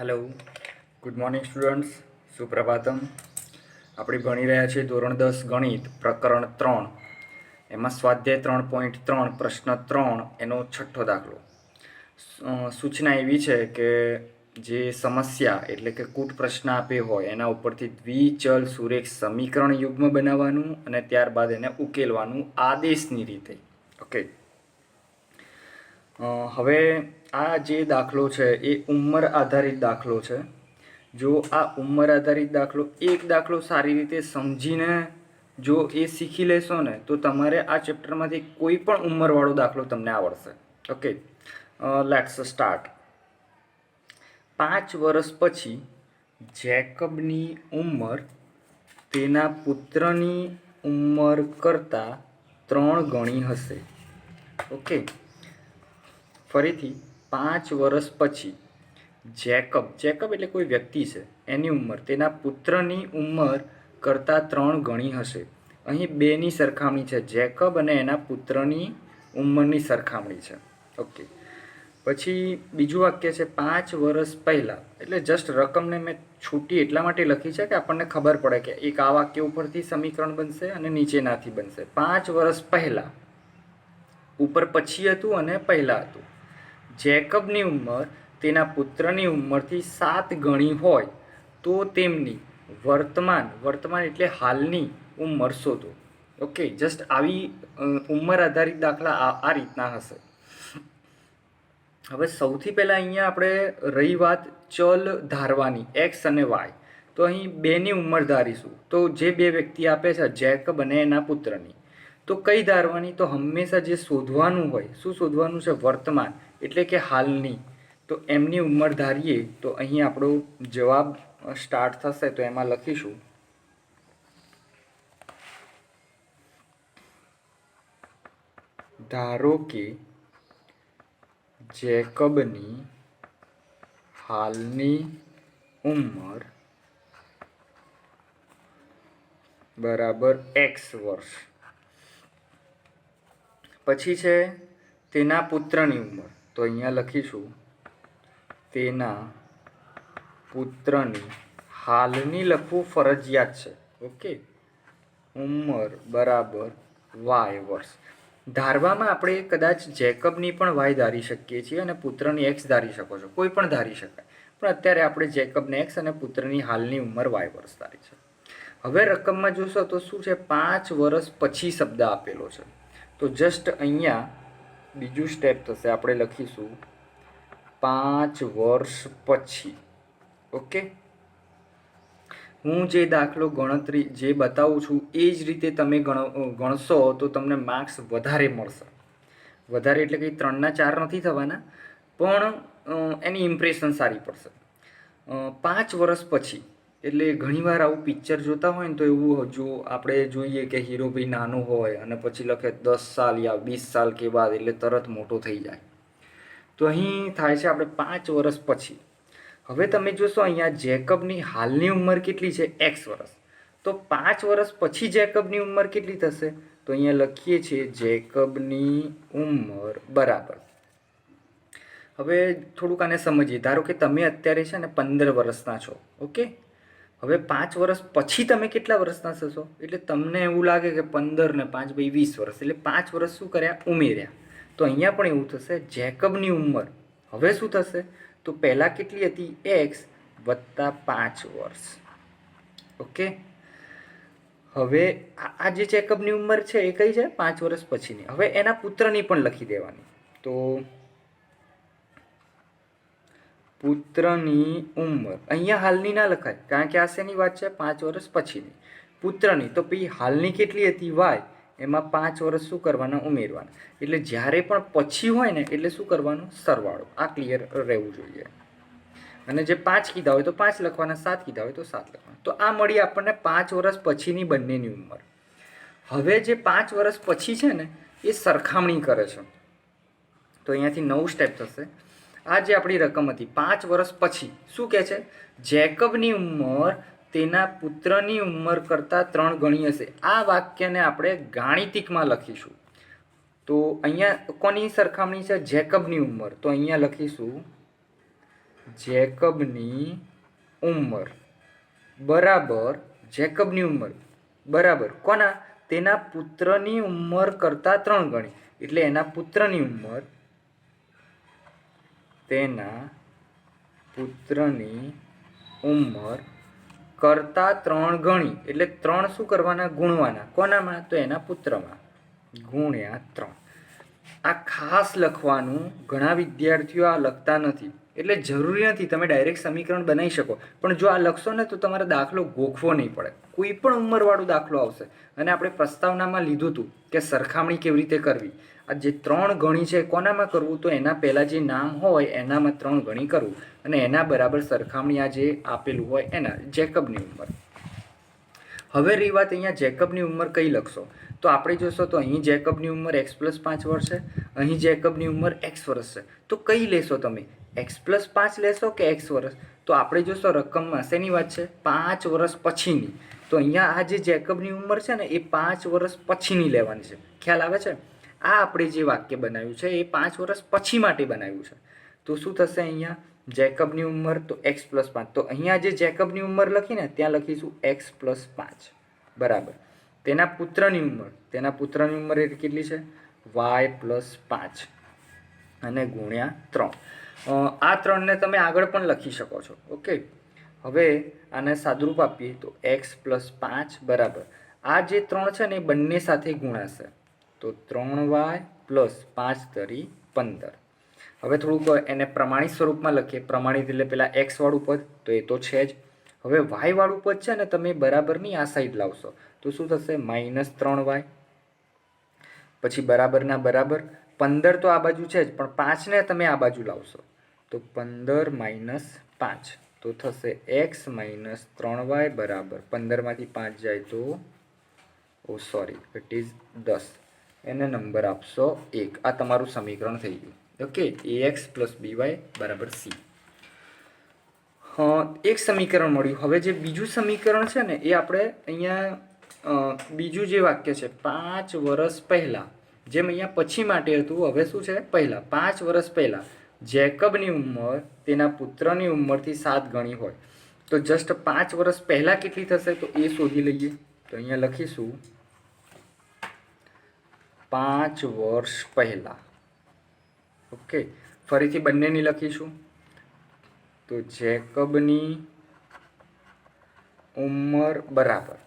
Hello, good morning students, સુપ્રભાતમ. આપણે ભણી રહ્યા છીએ ધોરણ 10 ગણિત પ્રકરણ 3. એમાં સ્વાધ્યાય 3.3 પ્રશ્ન 3 એનો છઠ્ઠો દાખલો. સૂચના એવી છે કે જે સમસ્યા એટલે કે કૂટ પ્રશ્ન આપ્યો હોય એના ઉપરથી દ્વિચલ સુરેખ સમીકરણ યુગ્મ બનાવવાનું અને ત્યારબાદ એને ઉકેલવાનું આદેશની રીતે. ઓકે, હવે આ જે દાખલો છે એ ઉંમર આધારિત દાખલો છે. જો આ ઉંમર આધારિત દાખલો એક દાખલો સારી રીતે સમજીને જો એ શીખી લેશો ને તો તમારે આ ચેપ્ટરમાંથી કોઈ પણ ઉંમરવાળો દાખલો તમને આવડશે. Okay, let's start. 5 વર્ષ પછી જેકબની ઉંમર તેના પુત્રની ઉંમર કરતાં 3 ગણી હશે. ઓકે, ફરીથી 5 વર્ષ પછી જેકબ એટલે કોઈ વ્યક્તિ છે, એની ઉંમર તેના પુત્રની ઉંમર કરતાં 3 ગણી હશે. અહીં બેની સરખામણી છે, જેકબ અને એના પુત્રની ઉંમરની સરખામણી છે. ઓકે, પછી બીજું વાક્ય છે 5 વર્ષ પહેલાં. એટલે જસ્ટ રકમને મેં છૂટી એટલા માટે લખી છે કે આપણને ખબર પડે કે એક આ વાક્ય ઉપરથી સમીકરણ બનશે અને નીચેનાથી બનશે. 5 વર્ષ પહેલાં ઉપર પછી હતું અને પહેલાં હતું. જેકબની ઉંમર તેના પુત્રની ઉંમરથી 7 ગણી હોય તો તેમની વર્તમાન એટલે હાલની ઉંમર શોધો. ઓકે, જસ્ટ આવી ઉંમર આધારિત દાખલા આ રીતના હશે. હવે સૌથી પહેલાં અહીંયા આપણે રહી વાત ચલ ધારવાની એક્સ અને વાય, તો અહીં બેની ઉંમર ધારીશું. તો જે બે વ્યક્તિ આપે છે જેકબ અને એના પુત્રની, તો કઈ ધારવાની? તો હંમેશા જે શોધવાનું હોય, શું શોધવાનું છે? વર્તમાન એટલે કે હાલની. તો એમની ઉંમર ધારીએ તો અહીં આપણો જવાબ સ્ટાર્ટ થશે. તો એમાં લખીશું ધારો કે જેકબની હાલની ઉંમર બરાબર x વર્ષ. પછી છે તેના પુત્રની ઉંમર, તો અહીંયા લખીશું તેના પુત્રની હાલની લખવું ફરજિયાત છે. ઓકે, ઉંમર બરાબર વાય વર્ષ. ધારવામાં આપણે કદાચ જેકબની પણ વાય ધારી શકીએ છીએ અને પુત્રની એક્સ ધારી શકો છો, કોઈ પણ ધારી શકાય. પણ અત્યારે આપણે જેકબને એક્સ અને પુત્રની હાલની ઉંમર વાય વર્ષ ધારી છે. હવે રકમમાં જોશો તો શું છે? 5 વર્ષ પછી શબ્દ આપેલો છે. તો જસ્ટ અહીંયા બીજું સ્ટેપ થશે, આપણે લખીશું 5 વર્ષ પછી. ઓકે, હું જે દાખલો ગણતરી જે બતાવું છું એ જ રીતે તમે ગણશો તો તમને માર્ક્સ વધારે મળશે. વધારે એટલે કંઈ 3 ના 4 નથી થવાના, પણ એની ઇમ્પ્રેશન સારી પડશે. 5 વર્ષ પછી એટલે ઘણીવાર આવું પિક્ચર જોતા હોય ને તો એવું જો આપણે જોઈએ કે હીરો ભાઈ નાનો હોય અને પછી લખે 10 સાલ યા 20 સાલ કે બાદ, એટલે તરત મોટો થઈ જાય. તો અહીં થાય છે આપણે 5 વર્ષ પછી. હવે તમે જોશો અહીંયા જેકબની હાલની ઉંમર કેટલી છે? x વર્ષ. તો 5 વર્ષ પછી જેકબની ઉંમર કેટલી થશે? તો અહીંયા લખીએ છીએ જેકબની ઉંમર બરાબર. હવે થોડુંક આને સમજીએ. ધારો કે તમે અત્યારે છે ને 15 વર્ષના છો. ઓકે, હવે 5 વર્ષ પછી તમે કેટલા વર્ષના થશો? એટલે તમને એવું લાગે કે 15 ને 5 ભાઈ 20 વર્ષ, એટલે 5 વર્ષ શું કર્યા? ઉમેર્યા. તો અહીંયા પણ એવું થશે. જેકબની ઉંમર હવે શું થશે? તો પહેલાં કેટલી હતી? x વત્તા 5 વર્ષ. ઓકે, હવે આ જે જેકબની ઉંમર છે એ કઈ છે? 5 વર્ષ પછીની. હવે એના પુત્રની પણ લખી દેવાની. તો પુત્રની ઉંમર અહીંયા હાલની ના લખાય, કારણ કે આ શેની વાત છે? 5 વર્ષ પછીની. પુત્રની તો પછી હાલની કેટલી હતી? વાય. એમાં 5 વર્ષ શું કરવાના? ઉમેરવાના. એટલે જ્યારે પણ પછી હોય ને એટલે શું કરવાનું? સરવાળો. આ ક્લિયર રહેવું જોઈએ. અને જે 5 કીધા હોય તો 5 લખવાના, 7 કીધા હોય તો 7 લખવાના. તો આ મળી આપણને 5 વર્ષ પછીની બંનેની ઉંમર. હવે જે 5 વર્ષ પછી છે ને એ સરખામણી કરે છે. તો અહીંયાથી નવું સ્ટેપ થશે. આ જે આપણી રકમ હતી 5 વર્ષ પછી શું કહે છે? જેકબની ઉંમર તેના પુત્રની ઉંમર કરતાં 3 ગણી હશે. આ વાક્યને આપણે ગાણિતિકમાં લખીશું. તો અહીંયા કોની સરખામણી છે? જેકબની ઉંમર. તો અહીંયા લખીશું જેકબની ઉંમર બરાબર જેકબની ઉંમર બરાબર કોના? તેના પુત્રની ઉંમર કરતાં 3 ગણી. એટલે એના પુત્રની ઉંમર કરતાં 3 ગણી. એટલે 3 શું કરવાના? ગુણવાના. કોનામાં? તો એના પુત્રમાં, ગુણ્યા 3. આ ખાસ લખવાનું. ઘણા વિદ્યાર્થીઓ આ લખતા નથી, એટલે જરૂરી નથી, તમે ડાયરેક્ટ સમીકરણ બનાવી શકો, પણ જો આ લખશો ને તો તમારે દાખલો ગોખવો નહીં પડે. કોઈ પણ ઉંમરવાળો દાખલો આવશે. અને આપણે પ્રસ્તાવનામાં લીધું હતું કે સરખામણી કેવી રીતે કરવી. આ જે 3 ગણી છે કોનામાં કરવું? તો એના પહેલાં જે નામ હોય એનામાં 3 ગણી કરવું, અને એના બરાબર સરખામણી આ જે આપેલું હોય એના, જેકબની ઉંમર. હવે રહી વાત અહીંયા જેકબની ઉંમર કઈ લખશો? તો આપણે જોશો તો અહીં જેકબની ઉંમર x+5 વર્ષ છે, અહીં જેકબની ઉંમર x વર્ષ છે. તો કઈ લેશો તમે? x+5 લેશો કે x વર્ષ? તો આપણે જોશો રકમમાં શેની વાત છે? 5 વર્ષ પછીની. તો અહીંયા આ જે જેકબની ઉંમર છે ને એ 5 વર્ષ પછીની લેવાની છે. ખ્યાલ આવે છે? આ આપણે જે વાક્ય બનાવ્યું છે એ 5 વર્ષ પછી માટે બનાવ્યું છે. તો શું થશે અહીંયા? જેકબની ઉંમર તો x+5. તો અહીંયા જે જેકબની ઉંમર લખીને ત્યાં લખીશું x+5 બરાબર તેના પુત્રની ઉંમર એ કેટલી છે? y+5 અને ગુણ્યા 3. આ 3ને તમે આગળ પણ લખી શકો છો. ઓકે, હવે આને સાદુરૂપ આપીએ તો x+5 બરાબર આ જે 3 છે ને એ બંને સાથે ગુણાશે. તો 3y + 5 તરી 15. હવે થોડુંક એને પ્રમાણિત સ્વરૂપમાં લખીએ. પ્રમાણિત એટલે પેલા x વાળું પદ તો એ તો છે જ. હવે y વાળું પદ છે ને તમે બરાબરની આ સાઈડ લાવશો તો શું થશે? -3y. પછી બરાબરના બરાબર 15 તો આ બાજુ છે જ, પણ 5ને તમે આ બાજુ લાવશો તો 15 - 5 તો થશે x - 3y બરાબર 15માંથી 5 જાય તો ઇટ ઇઝ 10. એને નંબર આપશો 1. આ તમારું સમીકરણ થઈ ગયું. ઓકે, ax + by બરાબર c. એક સમીકરણ મળ્યું. હવે જે બીજું સમીકરણ છે ને એ આપણે અહીંયા બીજું જે વાક્ય છે 5 વર્ષ પહેલાં, જેમ અહીંયા પછી માટે હતું, હવે શું છે? પહેલાં. 5 વર્ષ પહેલાં જેકબની ઉંમર તેના પુત્રની ઉંમરથી 7 ગણી હોય તો જસ્ટ 5 વર્ષ પહેલાં કેટલી થશે તો એ શોધી લઈએ. તો અહીંયા લખીશું 5 વર્ષ પહેલાં. ઓકે, ફરીથી બંનેની લખીશું. તો જેકબની ઉંમર બરાબર,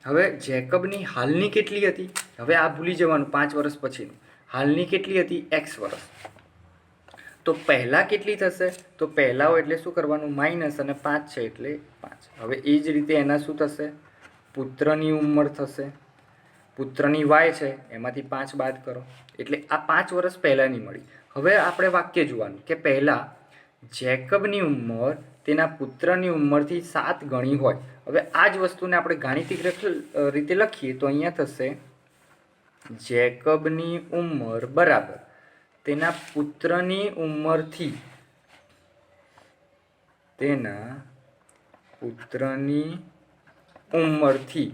હવે જેકબની હાલની કેટલી હતી? હવે આ ભૂલી જવાનું, 5 વર્ષ પછીનું. હાલની કેટલી હતી? x વર્ષ. તો પહેલાં કેટલી થશે? તો પહેલાં હોય એટલે શું કરવાનું? માઇનસ, અને 5 છે એટલે 5. હવે એ જ રીતે એના શું થશે? પુત્રની ઉંમર થશે. પુત્રની y છે એમાંથી 5 બાદ કરો એટલે આ 5 વર્ષ પહેલાંની મળી. હવે આપણે વાક્ય જોવાનું કે પહેલાં જેકબની ઉંમર તેના પુત્રની ઉંમરથી 7 ગણી હોય. હવે આ જ વસ્તુને આપણે ગાણિતિક રીતે લખીએ તો અહીંયા થશે જેકબની ઉંમર બરાબર તેના પુત્રની ઉંમરથી તેના પુત્રની ઉંમરથી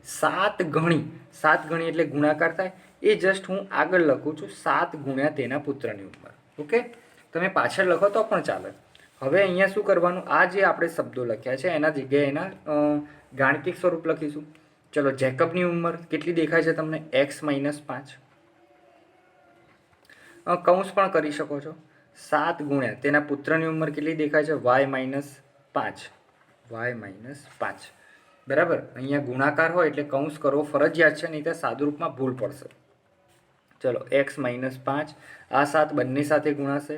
7 ગણી. 7 ગણી એટલે ગુણાકાર થાય. એ જસ્ટ હું આગળ લખું છું 7 ગુણ્યા તેના પુત્રની ઉંમર. ઓકે, તમે પાછળ લખો તો પણ ચાલે. હવે અહીંયા શું કરવાનું? આ જે આપણે શબ્દો લખ્યા છે એના જગ્યાએ એના ગાણિતિક સ્વરૂપ લખીશું. ચલો, જેકબની ઉંમર કેટલી દેખાય છે તમને? x - 5. કૌંસ પણ કરી શકો છો. 7 ગુણ્યા તેના પુત્રની ઉંમર કેટલી દેખાય છે? y - 5 બરાબર. અહીંયા ગુણાકાર હોય એટલે કૌંસ કરવો ફરજિયાત છે, નહીં તો સાદુરૂપમાં ભૂલ પડશે. ચલો, x - 5 આ 7 બંને સાથે ગુણાશે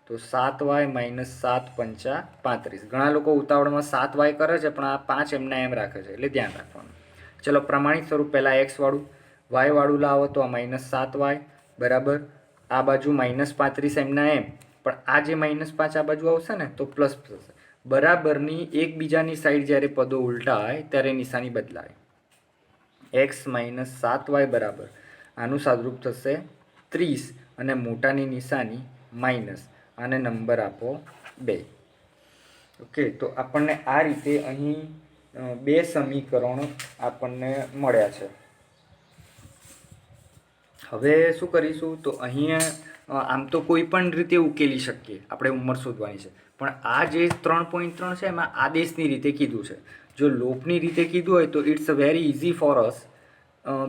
તો 7y - 7 × 5 = 35. ઘણા લોકો ઉતાવળમાં 7y કરે છે પણ આ 5 એમના એમ રાખે છે, એટલે ધ્યાન રાખવાનું. ચલો, પ્રમાણિત સ્વરૂપ પહેલાં x વાળું, y વાળું લાવો તો આ -7y બરાબર આ બાજુ -35 એમના એમ, પણ આ જે -5 આ બાજુ આવશે ને તો પ્લસ થશે. બરાબરની એકબીજાની સાઈડ જ્યારે પદો ઉલટાય ત્યારે નિશાની બદલાય. x - 7y બરાબર આનું સાદુરૂપ થશે 30 અને મોટાની નિશાની માઇનસ, આને નંબર આપો 2. ઓકે, તો આપણને આ રીતે અહીં 2 સમીકરણો આપણને મળ્યા છે. હવે શું કરીશું તો અહીંયા આમ તો કોઈ પણ રીતે ઉકેલી શકીએ, આપણે ઉંમર શોધવાની છે, પણ આ જે 3.3 છે એમાં આદેશની રીતે કીધું છે. જો લોપની રીતે કીધું હોય તો it's very easy for us.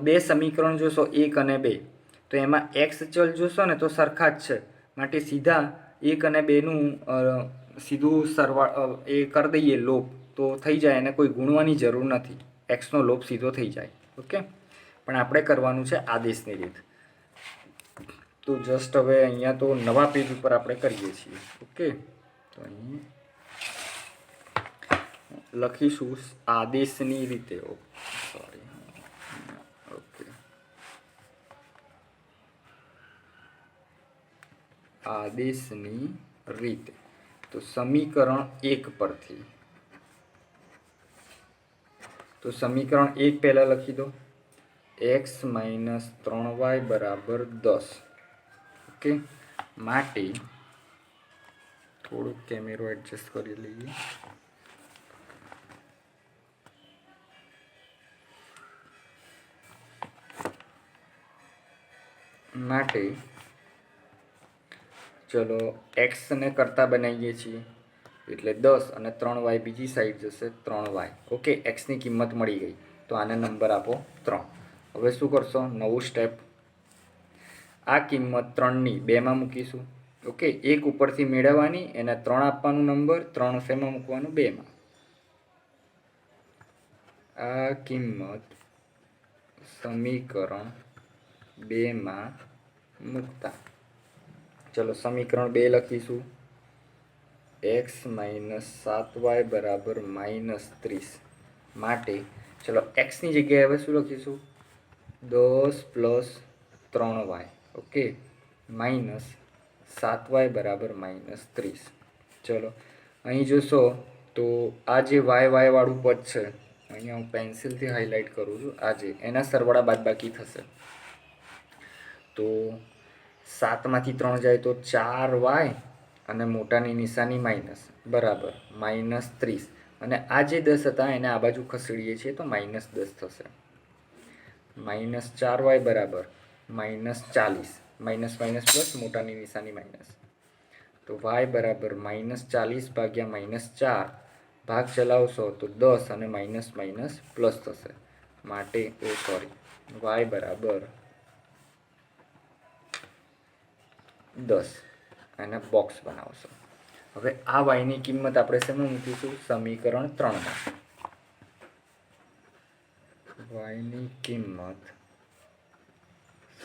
બે સમીકરણ જોશો 1 અને 2, તો એમાં એક્સ ચલ જોશો ને તો સરખા જ છે, માટે સીધા 1 અને 2નું સીધું એ કરી દઈએ લોપ તો થઈ જાય, એને કોઈ ગુણવાની જરૂર નથી, એક્સનો લોપ સીધો થઈ જાય. ઓકે, પણ આપણે કરવાનું છે આદેશની રીત. તો જસ્ટ હવે અહીંયા તો નવા પેજ ઉપર આપણે કરીએ છીએ. ઓકે, તો અહીં લખીશું આદેશની રીતે. સોરી, ઓકે, આદેશની રીતે. તો સમીકરણ 1 પરથી, તો સમીકરણ 1 પહેલાં લખી દો, x - 3y બરાબર 10. ઓકે, માટે થોડુંક કેમેરો એડજસ્ટ કરી લઈએ. માટે ચલો એક્સને કરતા બનાવીએ છીએ એટલે 10 અને 3y બીજી સાઈડ જશે 3y. ઓકે, એક્સની કિંમત મળી ગઈ તો આને નંબર આપો 3. હવે શું કરશો, નવું સ્ટેપ, આ કિંમત 3ની 2માં મૂકીશું. ઓકે, 1 ઉપરથી મેળવવાની, એને 3 આપવાનું નંબર, 3 શેમાં મૂકવાનું, 2માં. આ કિંમત સમીકરણ 2માં મૂકતા ચલો સમીકરણ 2 લખીશું, x - 7y બરાબર -30. માટે ચલો એક્સની જગ્યાએ હવે શું લખીશું, 10 + 3y. ઓકે, -7y બરાબર -30. ચલો અહીં જોશો તો આ જે વાય વાળું પદ છે, અહીંયા હું પેન્સિલથી હાઇલાઇટ કરું છું, આ જે એના સરવાળા બાદબાકી થશે. તો 7માંથી 3 જાય તો 4y અને મોટાની નિશાની માઇનસ બરાબર -30. અને આ જે 10 હતા એને આ બાજુ ખસેડીએ છીએ તો -10 થશે. -4y બરાબર -40, માઇનસ માઇનસ પ્લસ, મોટાની નિશાની માઇનસ. તો y બરાબર -40 ભાગ્યા -4, ભાગ ચલાવશો તો 10 અને માઇનસ માઇનસ પ્લસ થશે, માટે y બરાબર 10. એને બોક્સ બનાવશો. હવે આ વાયની કિંમત આપણે શેમાં મૂકીશું, સમીકરણ 3માં. વાયની કિંમત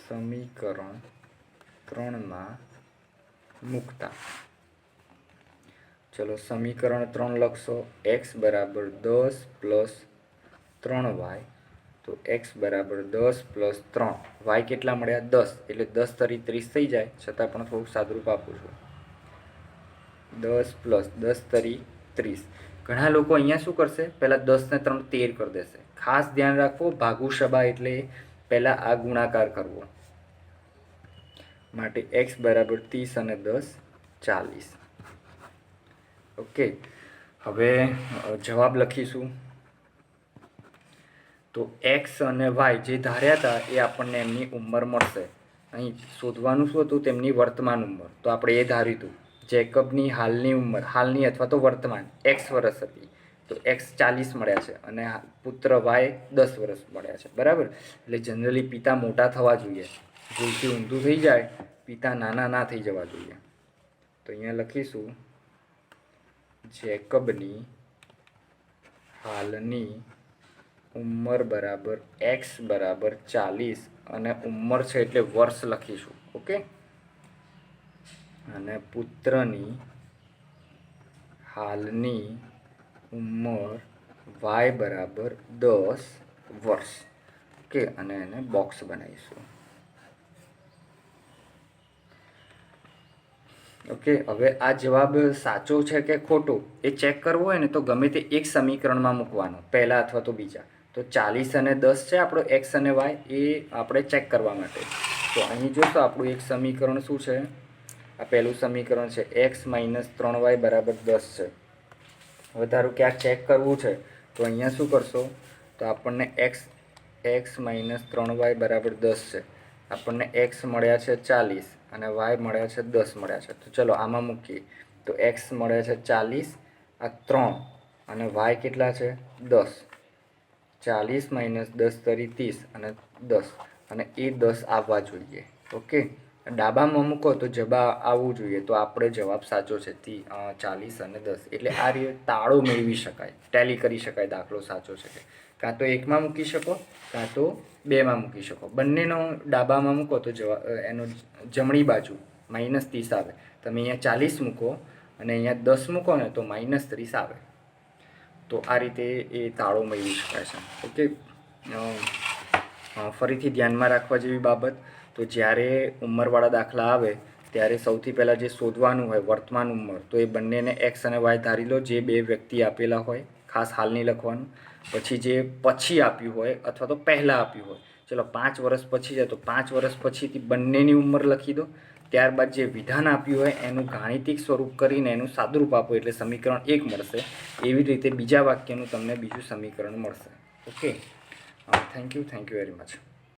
સમીકરણ 3માં મૂકતા ચલો સમીકરણ 3 લખશો, x બરાબર 10 + 3y. તો x બરાબર 10 + 3, y કેટલા મળ્યા 10, એટલે 10 તરી 30 થઈ જાય, છતાં પણ થોડુંક સાદુરૂપ આપું છું. 10 + 10 તરી 30. ઘણા લોકો અહીંયા શું કરશે, પહેલાં 10 ને 3 13 કરી દેશે. ખાસ ધ્યાન રાખવો, ભાગુ શબા એટલે પહેલાં આ ગુણાકાર કરવો. માટે x બરાબર 30 અને 10 40. ઓકે, હવે જવાબ લખીશું. તો x અને y જે ધાર્યા હતા એ આપણને એમની ઉંમર મળશે. અહીં શોધવાનું શું હતું, તેમની વર્તમાન ઉંમર. તો આપણે એ ધાર્યું હતું, જેકબની હાલની ઉંમર, હાલની અથવા તો વર્તમાન x વર્ષ હતી, તો x 40 મળ્યા છે અને પુત્ર y 10 વર્ષ મળ્યા છે. બરાબર, એટલે જનરલી પિતા મોટા થવા જોઈએ, ભૂલથી ઊંધું થઈ જાય, પિતા નાના ના થઈ જવા જોઈએ. તો અહીંયા લખીશું, જેકબની હાલની ઉંમર બરાબર x બરાબર 40, અને ઉંમર છે એટલે વર્ષ લખીશું. ઓકે, અને પુત્રની હાલની ઉંમર y બરાબર 10 વર્ષ. ઓકે, અને એને બોક્સ બનાવીશું. ઓકે, હવે આ જવાબ સાચો છે કે ખોટો એ ચેક કરવો હોય ને તો ગમે તે એક સમીકરણમાં મૂકવાનો, પહેલા અથવા તો બીજા. તો 40 અને 10 છે આપણો x અને y, એ આપણે ચેક કરવા માટે. તો અહીં જોશો આપણું એક સમીકરણ શું છે, આ પહેલું સમીકરણ છે, x - 3y બરાબર 10 છે. હવે ધારો કે આ ચેક કરવું છે તો અહીંયા શું કરશો, તો આપણને x - 3y બરાબર 10 છે, આપણને એક્સ મળ્યા છે 40 અને વાય મળ્યા છે 10 મળ્યા છે. તો ચલો આમાં મૂકીએ. તો એક્સ મળે છે 40, આ 3 અને વાય કેટલા છે 10. 40 માઇનસ 10 તરી 30 અને 10 અને એ 10 આવવા જોઈએ. ઓકે, ડાબામાં મૂકો તો જવાબ આવવું જોઈએ. તો આપણે જવાબ સાચો છે 40 અને 10. એટલે આ રીતે તાળો મેળવી શકાય, ટેલી કરી શકાય દાખલો સાચો છે કે. કાં તો 1માં મૂકી શકો, કાં તો 2માં મૂકી શકો. બંનેનો ડાબામાં મૂકો તો જવાબ એનો જમણી બાજુ -30 આવે. તમે અહીંયા 40 મૂકો અને અહીંયા 10 મૂકો ને તો -30 આવે. તો આ રીતે એ તાળો મેળવી શકાય છે. ઓકે, ફરીથી ધ્યાનમાં રાખવા જેવી બાબત, તો જ્યારે ઉંમરવાળા દાખલા આવે ત્યારે સૌથી પહેલાં જે શોધવાનું હોય વર્તમાન ઉંમર, તો એ બંનેને એક્સ અને વાય ધારી લો, જે બે વ્યક્તિ આપેલા હોય. ખાસ હાલ નહીં લખવાનું. પછી જે પછી આપ્યું હોય અથવા તો પહેલાં આપ્યું હોય, ચલો 5 વર્ષ પછી છે તો 5 વર્ષ પછીથી બંનેની ઉંમર લખી દો. ત્યારબાદ જે વિધાન આપ્યું હોય એનું ગાણિતિક સ્વરૂપ કરીને એનું સાદુરૂપ આપો એટલે સમીકરણ 1 મળશે. એવી રીતે બીજા વાક્યનું તમને બીજું સમીકરણ મળશે. Okay, thank you very much.